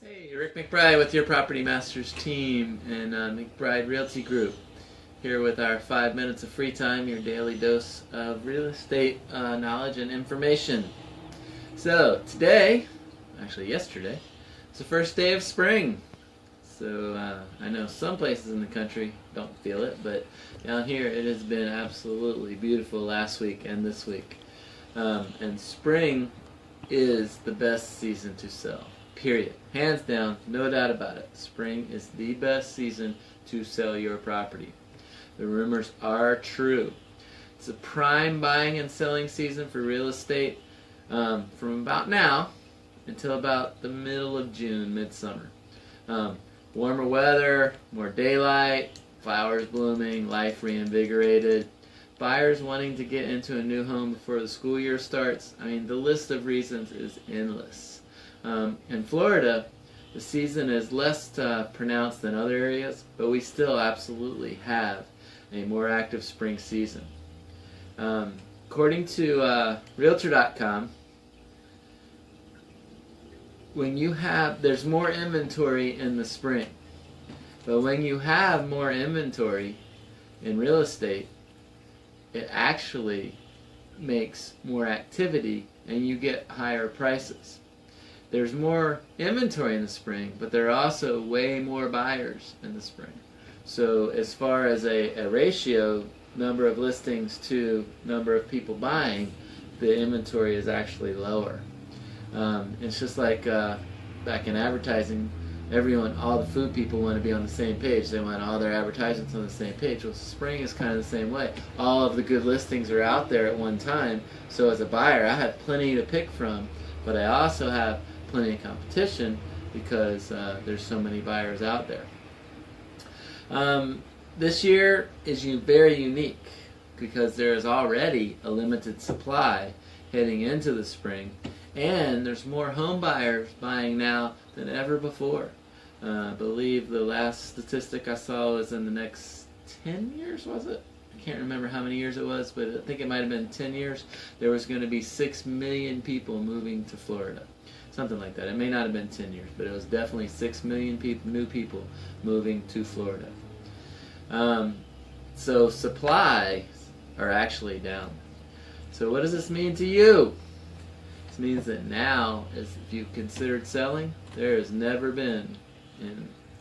Hey, Rick McBride with your Property Masters team and McBride Realty Group. Here with our 5 minutes of free time, your daily dose of real estate knowledge and information. So, today, actually yesterday, it's the first day of spring. So, I know some places in the country don't feel it, but down here it has been absolutely beautiful last week and this week. And spring is the best season to sell. Period. Hands down, no doubt about it. Spring is the best season to sell your property. The rumors are true. It's a prime buying and selling season for real estate from about now until about the middle of June, midsummer. Warmer weather, more daylight, flowers blooming, life reinvigorated, buyers wanting to get into a new home before the school year starts. I mean, the list of reasons is endless. In Florida, the season is less pronounced than other areas, but we still absolutely have a more active spring season. According to Realtor.com, there's more inventory in the spring, but when you have more inventory in real estate, it actually makes more activity and you get higher prices. There's more inventory in the spring, but there are also way more buyers in the spring. So as far as a ratio, number of listings to number of people buying, the inventory is actually lower. It's just like back in advertising, all the food people want to be on the same page. They want all their advertisements on the same page. Well, spring is kind of the same way. All of the good listings are out there at one time. So as a buyer, I have plenty to pick from, but I also have plenty of competition because there's so many buyers out there. This year is very unique because there is already a limited supply heading into the spring, and there's more home buyers buying now than ever before. I believe the last statistic I saw was in the next 10 years, was it? I can't remember how many years it was, but I think it might have been 10 years. There was going to be 6 million people moving to Florida. Something like that. It may not have been 10 years, but it was definitely 6 million new people moving to Florida. So supplies are actually down. So what does this mean to you? This means that now, if you've considered selling, there has never been,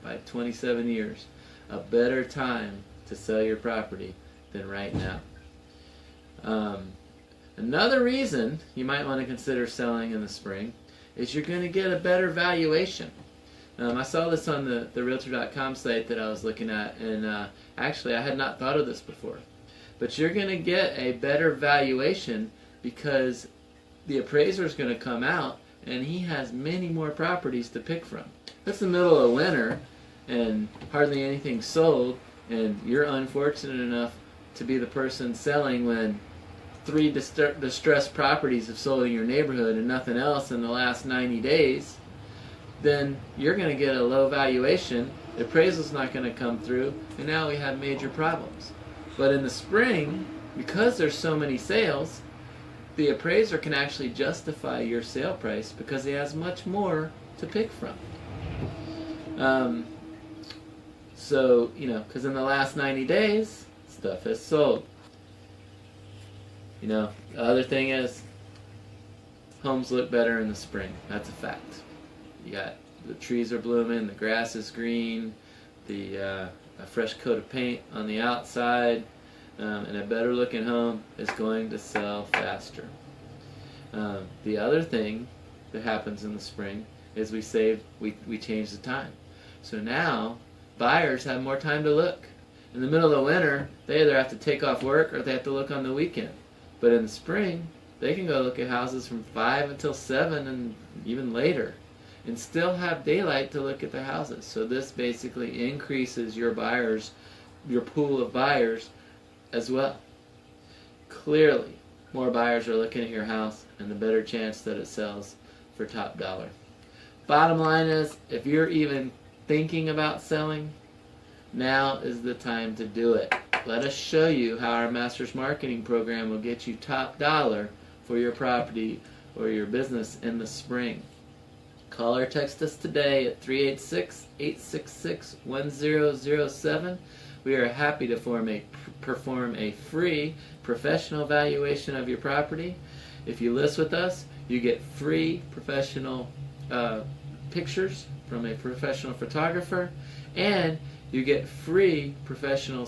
by 27 years, a better time to sell your property than right now. Another reason you might want to consider selling in the spring is you're going to get a better valuation. I saw this on the Realtor.com site that I was looking at, and actually I had not thought of this before. But you're going to get a better valuation because the appraiser is going to come out and he has many more properties to pick from. It's the middle of winter and hardly anything sold, and you're unfortunate enough to be the person selling when 3 distressed properties have sold in your neighborhood and nothing else in the last 90 days, then you're going to get a low valuation, the appraisal's not going to come through, and now we have major problems. But in the spring, because there's so many sales, the appraiser can actually justify your sale price because he has much more to pick from. So, because in the last 90 days, stuff has sold. The other thing is, homes look better in the spring. That's a fact. The trees are blooming, the grass is green, a fresh coat of paint on the outside, and a better looking home is going to sell faster. The other thing that happens in the spring is we change the time. So now buyers have more time to look. In the middle of winter, they either have to take off work or they have to look on the weekend. But in the spring, they can go look at houses from 5 until 7 and even later and still have daylight to look at the houses. So this basically increases your pool of buyers as well. Clearly, more buyers are looking at your house and the better chance that it sells for top dollar. Bottom line is, if you're even thinking about selling, now is the time to do it. Let us show you how our Master's Marketing Program will get you top dollar for your property or your business in the spring. Call or text us today at 386-866-1007. We are happy to perform a free professional evaluation of your property. If you list with us, you get free professional pictures from a professional photographer, and you get a free professional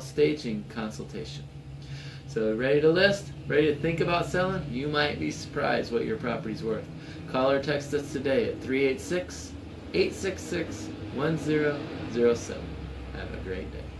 staging consultation. So ready to list? Ready to think about selling? You might be surprised what your property's worth. Call or text us today at 386-866-1007. Have a great day.